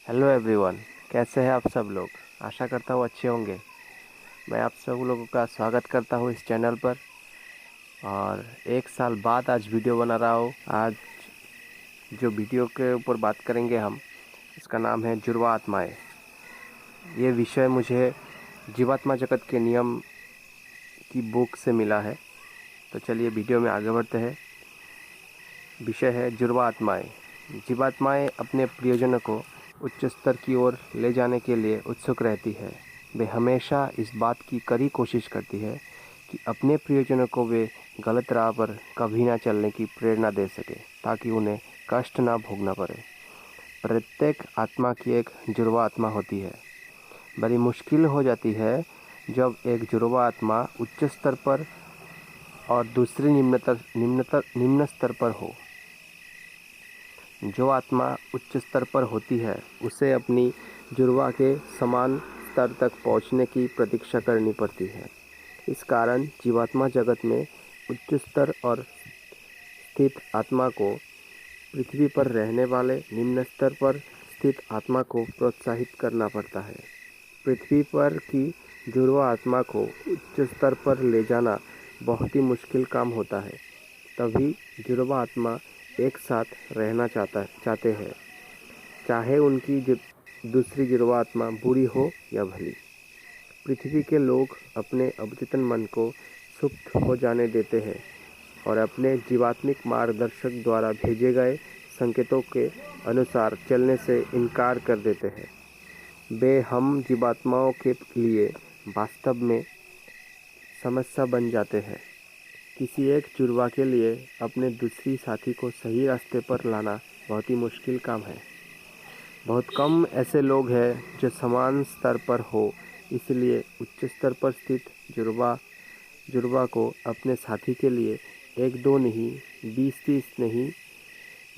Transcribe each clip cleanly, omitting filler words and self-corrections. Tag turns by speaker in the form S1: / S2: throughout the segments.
S1: Hello everyone. कैसे हैं आप सब लोग? आशा करता हूँ अच्छे होंगे। मैं आप सब लोगों का स्वागत करता हूँ इस चैनल पर। और एक साल बाद आज वीडियो बना रहा हूँ। आज जो वीडियो के ऊपर बात करेंगे हम, इसका नाम है जुड़वा आत्माएं। ये विषय मुझे जीवात्मा जगत के नियम की बुक से मिला है। तो चलिए वीडियो में आगे बढ़ते हैं। विषय है जुड़वा आत्माएं। जीवात्माएं अपने प्रियजनों को उच्च स्तर की ओर ले जाने के लिए उत्सुक रहती है। वे हमेशा इस बात की कड़ी कोशिश करती है कि अपने प्रियजनों को वे गलत राह पर कभी ना चलने की प्रेरणा दे सके, ताकि उन्हें कष्ट ना भोगना पड़े। प्रत्येक आत्मा की एक जुड़वा आत्मा होती है। बड़ी मुश्किल हो जाती है जब एक जुड़वा आत्मा उच्च स्तर पर और दूसरी निम्न स्तर पर हो। जो आत्मा उच्च स्तर पर होती है उसे अपनी जुड़वा के समान स्तर तक पहुंचने की प्रतीक्षा करनी पड़ती है। इस कारण जीवात्मा जगत में उच्च स्तर और स्थित आत्मा को पृथ्वी पर रहने वाले निम्न स्तर पर स्थित आत्मा को प्रोत्साहित करना पड़ता है। पृथ्वी पर की जुड़वा आत्मा को उच्च स्तर पर ले जाना बहुत ही मुश्किल काम होता है। तभी जुड़वा आत्मा एक साथ रहना चाहते हैं, चाहे उनकी दूसरी जुड़वा आत्मा बुरी हो या भली। पृथ्वी के लोग अपने अवचेतन मन को सुप्त हो जाने देते हैं और अपने जीवात्मिक मार्गदर्शक द्वारा भेजे गए संकेतों के अनुसार चलने से इनकार कर देते हैं। वे हम जीवात्माओं के लिए वास्तव में समस्या बन जाते हैं। किसी एक जुड़वा के लिए अपने दूसरी साथी को सही रास्ते पर लाना बहुत ही मुश्किल काम है। बहुत कम ऐसे लोग हैं जो समान स्तर पर हो, इसलिए उच्च स्तर पर स्थित जुड़वा को अपने साथी के लिए एक दो नहीं, 20-30 नहीं,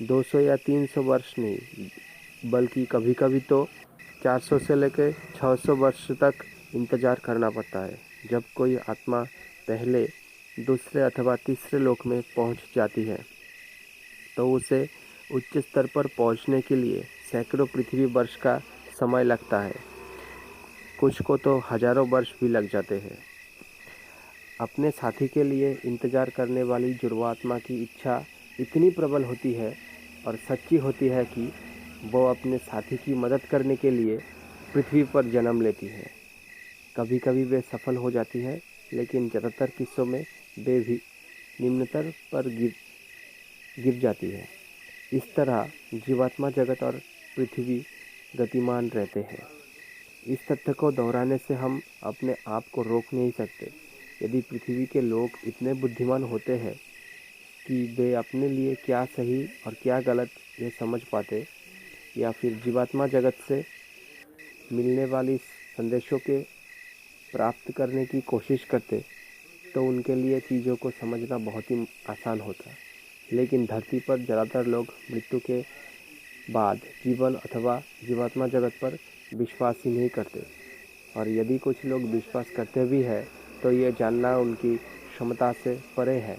S1: 200 या 300 वर्ष नहीं, बल्कि कभी कभी तो 400 से लेकर 600 वर्ष तक इंतजार करना पड़ता है। जब कोई आत्मा पहले, दूसरे अथवा तीसरे लोक में पहुंच जाती है तो उसे उच्च स्तर पर पहुंचने के लिए सैकड़ों पृथ्वी वर्ष का समय लगता है। कुछ को तो हजारों वर्ष भी लग जाते हैं। अपने साथी के लिए इंतजार करने वाली जुड़वा आत्मा की इच्छा इतनी प्रबल होती है और सच्ची होती है कि वो अपने साथी की मदद करने के लिए पृथ्वी पर जन्म लेती है। कभी कभी वे सफल हो जाती है, लेकिन ज़्यादातर किस्सों में वे भी निम्नतर पर गिर जाती है। इस तरह जीवात्मा जगत और पृथ्वी गतिमान रहते हैं। इस तथ्य को दोहराने से हम अपने आप को रोक नहीं सकते। यदि पृथ्वी के लोग इतने बुद्धिमान होते हैं कि वे अपने लिए क्या सही और क्या गलत ये समझ पाते, या फिर जीवात्मा जगत से मिलने वाली संदेशों के प्राप्त करने की कोशिश करते, तो उनके लिए चीज़ों को समझना बहुत ही आसान होता। लेकिन धरती पर ज़्यादातर लोग मृत्यु के बाद जीवन अथवा जीवात्मा जगत पर विश्वास ही नहीं करते। और यदि कुछ लोग विश्वास करते भी हैं तो ये जानना उनकी क्षमता से परे है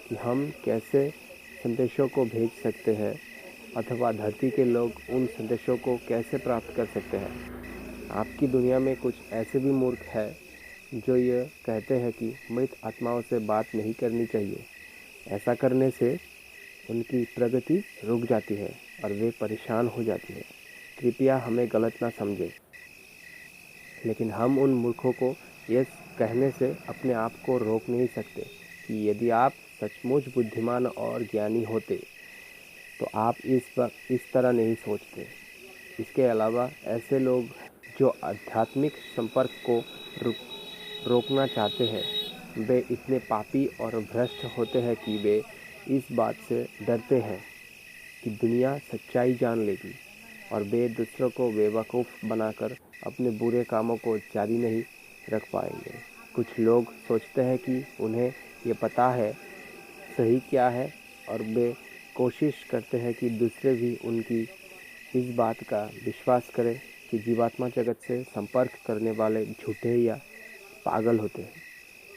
S1: कि हम कैसे संदेशों को भेज सकते हैं, अथवा धरती के लोग उन संदेशों को कैसे प्राप्त कर सकते हैं। आपकी दुनिया में कुछ ऐसे भी मूर्ख हैं जो ये कहते हैं कि मृत आत्माओं से बात नहीं करनी चाहिए। ऐसा करने से उनकी प्रगति रुक जाती है और वे परेशान हो जाती है। कृपया हमें गलत ना समझें, लेकिन हम उन मूर्खों को ये कहने से अपने आप को रोक नहीं सकते कि यदि आप सचमुच बुद्धिमान और ज्ञानी होते तो आप इस तरह नहीं सोचते। इसके अलावा ऐसे लोग जो आध्यात्मिक संपर्क को रोकना चाहते हैं, वे इतने पापी और भ्रष्ट होते हैं कि वे इस बात से डरते हैं कि दुनिया सच्चाई जान लेगी और वे दूसरों को बेवकूफ़ बनाकर अपने बुरे कामों को जारी नहीं रख पाएंगे। कुछ लोग सोचते हैं कि उन्हें ये पता है सही क्या है, और वे कोशिश करते हैं कि दूसरे भी उनकी इस बात का विश्वास करें कि जीवात्मा जगत से संपर्क करने वाले झूठे या पागल होते हैं।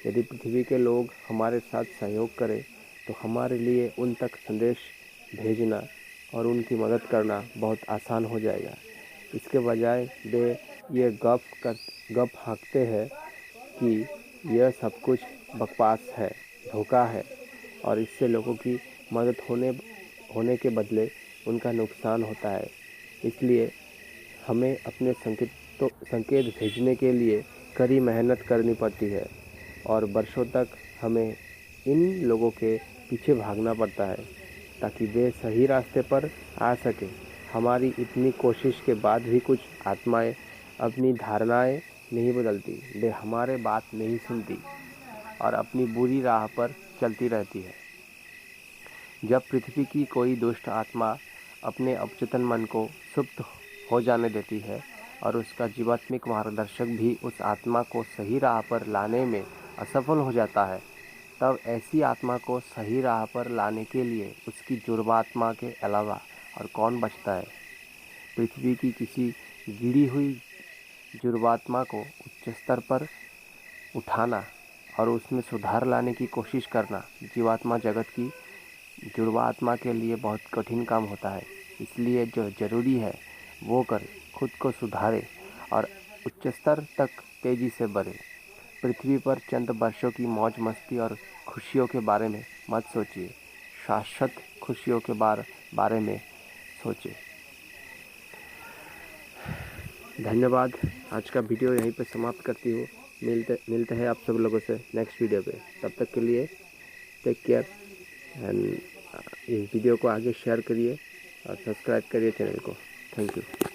S1: यदि पृथ्वी के लोग हमारे साथ सहयोग करें तो हमारे लिए उन तक संदेश भेजना और उनकी मदद करना बहुत आसान हो जाएगा। इसके बजाय वे ये गप हाँकते हैं कि यह सब कुछ बकवास है, धोखा है और इससे लोगों की मदद होने के बदले उनका नुकसान होता है। इसलिए हमें अपने संकेत भेजने के लिए कड़ी मेहनत करनी पड़ती है और वर्षों तक हमें इन लोगों के पीछे भागना पड़ता है ताकि वे सही रास्ते पर आ सकें। हमारी इतनी कोशिश के बाद भी कुछ आत्माएं अपनी धारणाएं नहीं बदलती, वे हमारे बात नहीं सुनती और अपनी बुरी राह पर चलती रहती है। जब पृथ्वी की कोई दुष्ट आत्मा अपने अवचेतन मन को सुप्त हो जाने देती है और उसका जीवात्मिक मार्गदर्शक भी उस आत्मा को सही राह पर लाने में असफल हो जाता है, तब ऐसी आत्मा को सही राह पर लाने के लिए उसकी जुर्मात्मा के अलावा और कौन बचता है। पृथ्वी की किसी गिरी हुई जुर्मात्मा को उच्च स्तर पर उठाना और उसमें सुधार लाने की कोशिश करना जीवात्मा जगत की जुर्मात्मा के लिए बहुत कठिन काम होता है। इसलिए जो ज़रूरी है वो कर खुद को सुधारे और उच्च स्तर तक तेज़ी से बढ़े। पृथ्वी पर चंद वर्षों की मौज मस्ती और खुशियों के बारे में मत सोचिए, शाश्वत खुशियों के बारे में सोचिए। धन्यवाद। आज का वीडियो यहीं पर समाप्त करती हूँ। मिलते हैं आप सब लोगों से नेक्स्ट वीडियो पे। तब तक के लिए टेक केयर एंड इस वीडियो को आगे शेयर करिए और सब्सक्राइब करिए चैनल को। Thank you.